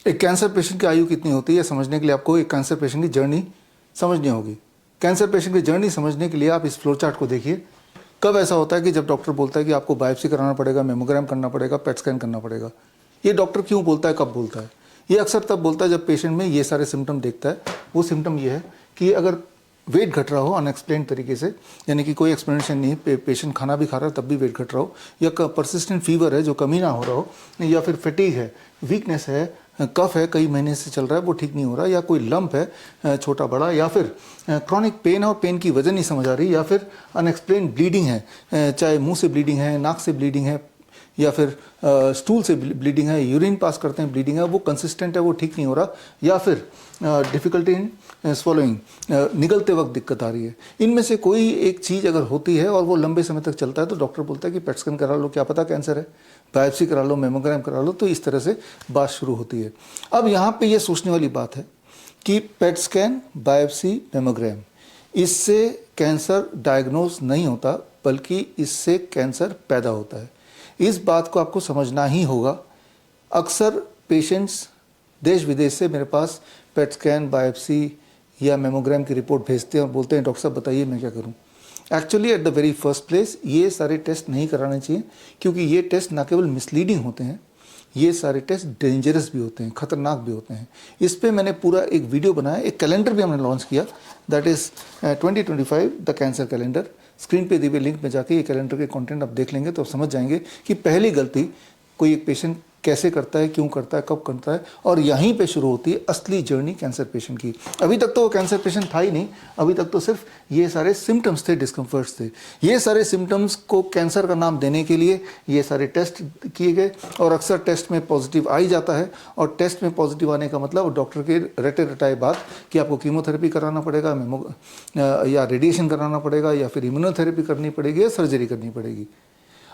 एक cancer patient की आयु कितनी होती है समझने के लिए आपको एक कैंसर पेशेंट की जर्नी समझनी होगी। कैंसर पेशेंट की जर्नी समझने के लिए आप इस फ्लो चार्ट को देखिए। कब ऐसा होता है कि जब डॉक्टर बोलता है कि आपको बायोप्सी कराना पड़ेगा, मेमोग्राम करना पड़ेगा, पेट स्कैन करना पड़ेगा। ये डॉक्टर क्यों बोलता है, कब बोलता है? ये अक्सर तब बोलता है जब पेशेंट में ये सारे सिम्टम देखता है। वो सिम्टम ये है कि अगर वेट घट रहा हो अनएक्सप्लेन तरीके से, यानी कि कोई एक्सप्लेनेशन नहीं, पेशेंट खाना भी खा रहा है तब भी वेट घट रहा हो, या परसिस्टेंट फीवर है जो कमी ना हो रहा हो, या फिर फटीग है, वीकनेस है, कफ है कई महीने से चल रहा है वो ठीक नहीं हो रहा, या कोई लंप है छोटा बड़ा, या फिर क्रॉनिक पेन है और पेन की वजह नहीं समझ आ रही, या फिर अनएक्सप्लेन ब्लीडिंग है, चाहे मुंह से ब्लीडिंग है, नाक से ब्लीडिंग है, या फिर स्टूल से ब्लीडिंग है, यूरिन पास करते हैं ब्लीडिंग है, वो कंसिस्टेंट है वो ठीक नहीं हो रहा, या फिर डिफ़िकल्टी इन स्वॉलोइंग, निगलते वक्त दिक्कत आ रही है। इनमें से कोई एक चीज़ अगर होती है और वो लंबे समय तक चलता है तो डॉक्टर बोलता है कि पेट स्कैन करा लो, क्या पता कैंसर है, बायोप्सी करा लो, मेमोग्राम करा लो। तो इस तरह से बात शुरू होती है। अब यहाँ पे ये सोचने वाली बात है कि पेट स्कैन, बायोप्सी, मेमोग्राम, इससे कैंसर डायग्नोज नहीं होता बल्कि इससे कैंसर पैदा होता है। इस बात को आपको समझना ही होगा। अक्सर पेशेंट्स देश विदेश से मेरे पास पेट स्कैन, बायोप्सी या मेमोग्राम की रिपोर्ट भेजते हैं और बोलते हैं डॉक्टर साहब बताइए मैं क्या करूं। Actually at the very first place ये सारे टेस्ट नहीं कराने चाहिए, क्योंकि ये टेस्ट ना केवल मिसलीडिंग होते हैं, ये सारे टेस्ट डेंजरस भी होते हैं, खतरनाक भी होते हैं। इस पे मैंने पूरा एक वीडियो बनाया, एक कैलेंडर भी हमने लॉन्च किया, that is 2025 the cancer calendar. Screen पे दिए हुए लिंक में जाके ये कैलेंडर के कंटेंट आप देख लेंगे तो आप समझ जाएंगे कि पहली गलती कोई एक पेशेंट कैसे करता है, क्यों करता है, कब करता है, और यहीं पे शुरू होती है असली जर्नी कैंसर पेशेंट की। अभी तक तो वो कैंसर पेशेंट था ही नहीं, अभी तक तो सिर्फ ये सारे सिम्टम्स थे, डिस्कम्फर्ट्स थे। ये सारे सिम्टम्स को कैंसर का नाम देने के लिए ये सारे टेस्ट किए गए, और अक्सर टेस्ट में पॉजिटिव आ ही जाता है। और टेस्ट में पॉजिटिव आने का मतलब डॉक्टर के रटे रटाए बात कि आपको कीमोथेरेपी कराना पड़ेगा, या रेडिएशन कराना पड़ेगा, या फिर इम्यूनोथेरेपी करनी पड़ेगी, या सर्जरी करनी पड़ेगी।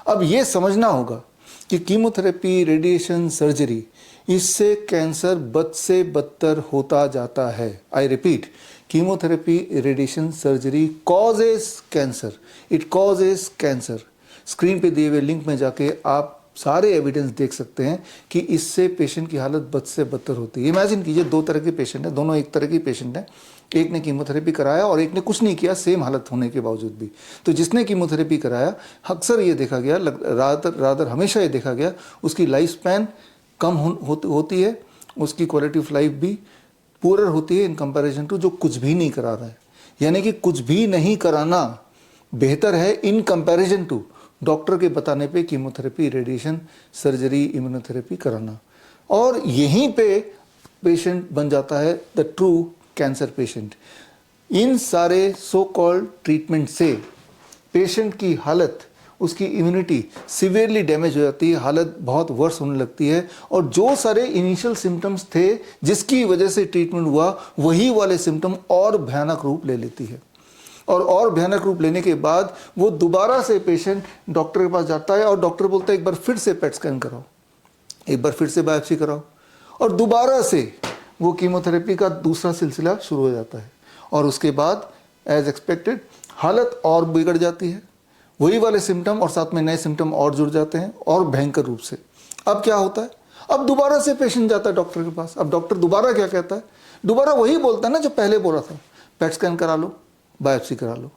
अब ये समझना होगा कि कीमोथेरेपी, रेडिएशन, सर्जरी, इससे कैंसर बद से बदतर होता जाता है। I repeat, chemotherapy, radiation, surgery causes cancer, it causes cancer. Screen पे दिए हुए लिंक में जाके आप सारे एविडेंस देख सकते हैं कि इससे पेशेंट की हालत बद से बदतर होती है। इमेजिन कीजिए दो तरह के पेशेंट हैं, दोनों एक तरह के पेशेंट हैं। एक ने कीमोथेरेपी कराया और एक ने कुछ नहीं किया, सेम हालत होने के बावजूद भी। तो जिसने कीमोथेरेपी कराया, अक्सर ये देखा गया, रादर हमेशा ये देखा गया, उसकी लाइफ स्पैन कम होती है, उसकी क्वालिटी ऑफ लाइफ भी पुअर होती है इन कंपैरिजन टू जो कुछ भी नहीं करा रहा है। यानी कि कुछ भी नहीं कराना बेहतर है इन कंपैरिजन टू डॉक्टर के बताने पे कीमोथेरेपी, रेडिएशन, सर्जरी, इम्यूनोथेरेपी कराना। और यहीं पे पेशेंट बन जाता है द ट्रू कैंसर पेशेंट। इन सारे सो कॉल्ड ट्रीटमेंट से पेशेंट की हालत, उसकी इम्यूनिटी सीवियरली डैमेज हो जाती है, हालत बहुत वर्स होने लगती है, और जो सारे इनिशियल सिम्टम्स थे जिसकी वजह से ट्रीटमेंट हुआ, वही वाले सिम्टम और भयानक रूप ले लेती है। और भयानक रूप लेने के बाद वो दोबारा से पेशेंट डॉक्टर के पास जाता है और डॉक्टर बोलता है एक बार फिर से पेट स्कैन कराओ, एक बार फिर से बायोप्सी कराओ, और दोबारा से वो कीमोथेरेपी का दूसरा सिलसिला शुरू हो जाता है। और उसके बाद एज एक्सपेक्टेड हालत और बिगड़ जाती है, वही वाले सिम्टम और साथ में नए सिम्टम और जुड़ जाते हैं और भयंकर रूप से। अब क्या होता है, अब दोबारा से पेशेंट जाता है डॉक्टर के पास। अब डॉक्टर दोबारा क्या कहता है, दोबारा वही बोलता है ना जो पहले बोला था, पेट स्कैन करा लो, बायोप्सी करा लो।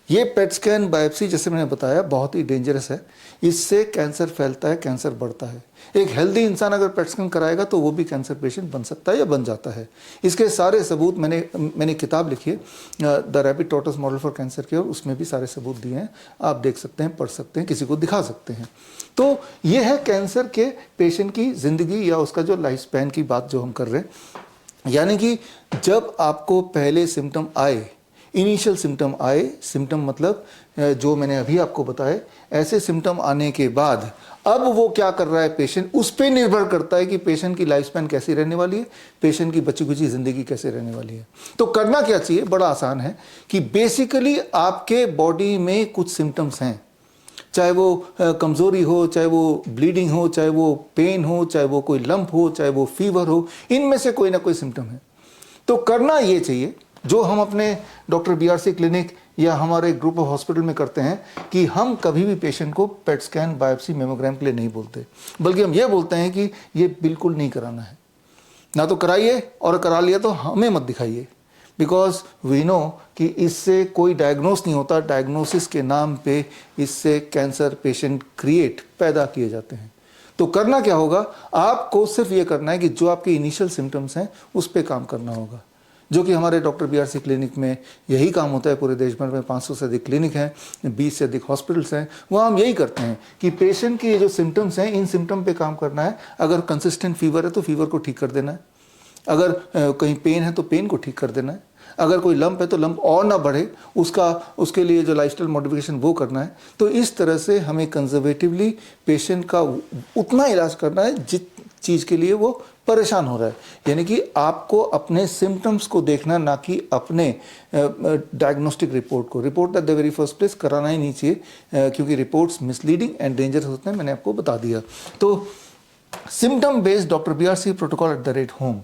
ये पेट स्कैन, बायोप्सी जैसे मैंने बताया बहुत ही डेंजरस है, इससे कैंसर फैलता है, कैंसर बढ़ता है। एक हेल्दी इंसान अगर पेट स्कैन कराएगा तो वो भी कैंसर पेशेंट बन सकता है या बन जाता है। इसके सारे सबूत मैंने किताब लिखी है the rapid tortoise model for cancer care, उसमें भी सारे सबूत दिए हैं, आप देख सकते हैं, पढ़ सकते हैं, किसी को दिखा सकते हैं। तो ये है कैंसर के पेशेंट की ज़िंदगी या उसका जो लाइफ स्पैन की बात जो हम कर रहे हैं। यानी कि जब आपको पहले सिम्टम आए, इनिशियल सिम्टम आए, सिम्टम मतलब जो मैंने अभी आपको बताए, ऐसे सिम्टम आने के बाद अब वो क्या कर रहा है पेशेंट, उस पर निर्भर करता है कि पेशेंट की लाइफ स्पैन कैसी रहने वाली है, पेशेंट की बची खुची ज़िंदगी कैसे रहने वाली है। तो करना क्या चाहिए, बड़ा आसान है कि बेसिकली आपके बॉडी में कुछ सिम्टम्स हैं, चाहे वो कमज़ोरी हो, चाहे वो ब्लीडिंग हो, चाहे वो पेन हो, चाहे वो कोई लंप हो, चाहे वो फीवर हो, इनमें से कोई ना कोई सिम्टम है। तो करना ये चाहिए जो हम अपने डॉक्टर BRC क्लिनिक या हमारे ग्रुप ऑफ हॉस्पिटल में करते हैं कि हम कभी भी पेशेंट को पेट स्कैन, बायोप्सी, मेमोग्राम के लिए नहीं बोलते, बल्कि हम ये बोलते हैं कि ये बिल्कुल नहीं कराना है। ना तो कराइए, और करा लिया तो हमें मत दिखाइए, बिकॉज वी नो कि इससे कोई डायग्नोस नहीं होता। डायग्नोसिस के नाम पे इससे कैंसर पेशेंट पैदा किए जाते हैं। तो करना क्या होगा, आपको सिर्फ ये करना है कि जो आपके इनिशियल सिम्टम्स हैं उस पर काम करना होगा, जो कि हमारे डॉक्टर BRC क्लिनिक में यही काम होता है। पूरे देश भर में 500 से अधिक क्लिनिक हैं, 20 से अधिक हॉस्पिटल्स हैं, वहाँ हम यही करते हैं कि पेशेंट के जो सिम्टम्स हैं इन सिम्टम पे काम करना है। अगर कंसिस्टेंट फीवर है तो फीवर को ठीक कर देना है, अगर कहीं पेन है तो पेन को ठीक कर देना है, अगर कोई लंप है तो लंप और ना बढ़े उसके लिए जो लाइफस्टाइल मॉडिफिकेशन वो करना है। तो इस तरह से हमें कंजर्वेटिवली पेशेंट का उतना इलाज करना है जिस चीज़ के लिए वो परेशान हो रहा है। यानी कि आपको अपने सिम्टम्स को देखना, ना कि अपने डायग्नोस्टिक रिपोर्ट को। Report at the very first place कराना ही नहीं चाहिए, क्योंकि रिपोर्ट्स मिसलीडिंग एंड डेंजरस होते हैं, मैंने आपको बता दिया। तो symptom based doctor BRC protocol at the rate home.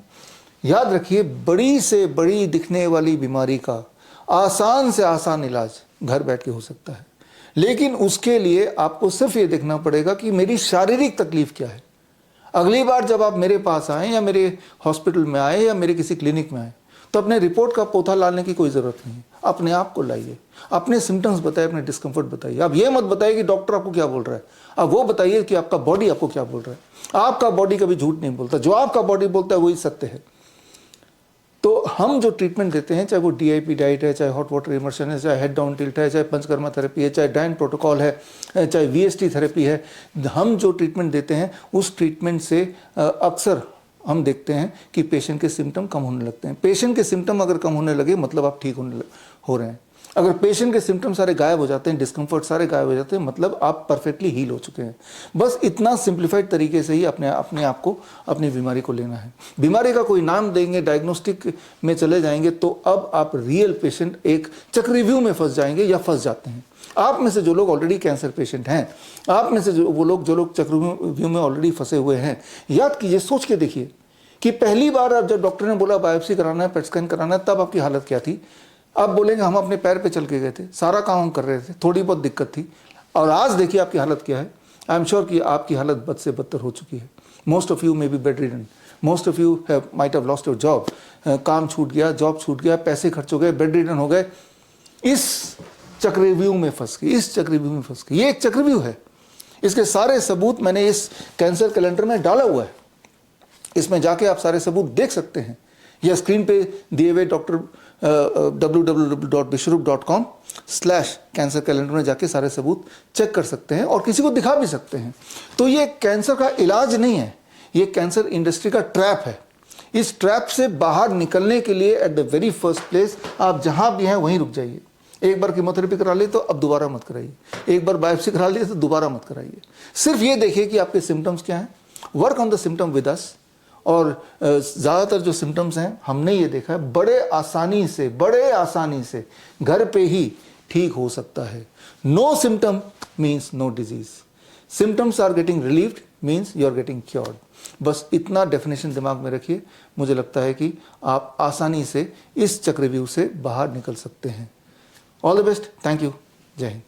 याद रखिए, बड़ी से बड़ी दिखने वाली बीमारी का आसान से आसान इलाज घर बैठ के हो सकता है, लेकिन उसके लिए आपको सिर्फ ये देखना पड़ेगा कि मेरी शारीरिक तकलीफ क्या है। अगली बार जब आप मेरे पास आएँ या मेरे हॉस्पिटल में आए या मेरे किसी क्लिनिक में आए, तो अपने रिपोर्ट का पोथा लाने की कोई ज़रूरत नहीं है। अपने आप को लाइए, अपने सिम्टम्स बताइए, अपने डिस्कम्फर्ट बताइए। आप ये मत बताइए कि डॉक्टर आपको क्या बोल रहा है, आप वो बताइए कि आपका बॉडी आपको क्या बोल रहा है। आपका बॉडी कभी झूठ नहीं बोलता, जो आपका बॉडी बोलता है वही सत्य है। तो हम जो ट्रीटमेंट देते हैं, चाहे वो DIP डाइट है, चाहे हॉट वाटर इमर्शन है, चाहे हेड डाउन टिल्ट है, चाहे पंचकर्मा थेरेपी है, चाहे डायन प्रोटोकॉल है, चाहे VST थेरेपी है, हम जो ट्रीटमेंट देते हैं उस ट्रीटमेंट से अक्सर हम देखते हैं कि पेशेंट के सिम्टम कम होने लगते हैं। पेशेंट के सिम्टम अगर कम होने लगे मतलब आप ठीक हो रहे हैं। अगर पेशेंट के सिम्टम सारे गायब हो जाते हैं, डिस्कम्फर्ट सारे गायब हो जाते हैं, मतलब आप परफेक्टली हील हो चुके हैं। बस इतना सिंप्लीफाइड तरीके से ही अपने आप को, अपनी बीमारी को लेना है। बीमारी का कोई नाम देंगे, डायग्नोस्टिक में चले जाएंगे, तो अब आप रियल पेशेंट एक चक्रव्यूह में फंस जाएंगे या फंस जाते हैं। आप में से जो लोग ऑलरेडी कैंसर पेशेंट हैं, आप में से जो लोग चक्रव्यूह में ऑलरेडी फंसे हुए हैं, याद कीजिए, सोच के देखिए कि पहली बार आप जब डॉक्टर ने बोला बायोप्सी कराना है, पेट स्कैन कराना है, तब आपकी हालत क्या थी। आप बोलेंगे हम अपने पैर पे चल के गए थे, सारा काम हम कर रहे थे, थोड़ी बहुत दिक्कत थी। और आज देखिए आपकी हालत क्या है। आई एम श्योर कि आपकी हालत बद से बदतर हो चुकी है। Most of you may be bed ridden, most of you might have lost your job. काम छूट गया, जॉब छूट गया, पैसे खर्च हो गए, बेड रिडन हो गए। इस चक्रव्यूह में फंस गए, इस चक्रव्यूह में फंस गए। ये एक चक्रव्यूह है। इसके सारे सबूत मैंने इस कैंसर कैलेंडर में डाला हुआ है। इसमें जाके आप सारे सबूत देख सकते हैं, या स्क्रीन पे दिए हुए डॉक्टर www.vishrup.com/कैंसर कैलेंडर में जाके सारे सबूत चेक कर सकते हैं और किसी को दिखा भी सकते हैं। तो ये कैंसर का इलाज नहीं है, ये कैंसर इंडस्ट्री का ट्रैप है। इस ट्रैप से बाहर निकलने के लिए at the very first place आप जहां भी हैं वहीं रुक जाइए। एक बार कीमोथेरेपी करा ली तो अब दोबारा मत कराइए, एक बार बायोप्सी करा ली तो दोबारा मत कराइए। सिर्फ ये देखिए कि आपके सिम्टम्स क्या हैं, work on the symptom with us. और ज़्यादातर जो सिम्टम्स हैं हमने ये देखा है बड़े आसानी से घर पे ही ठीक हो सकता है। No symptom means no disease, symptoms are getting relieved means you are getting cured. बस इतना डेफिनेशन दिमाग में रखिए, मुझे लगता है कि आप आसानी से इस चक्रव्यूह से बाहर निकल सकते हैं। All the best, thank you, जय हिंद।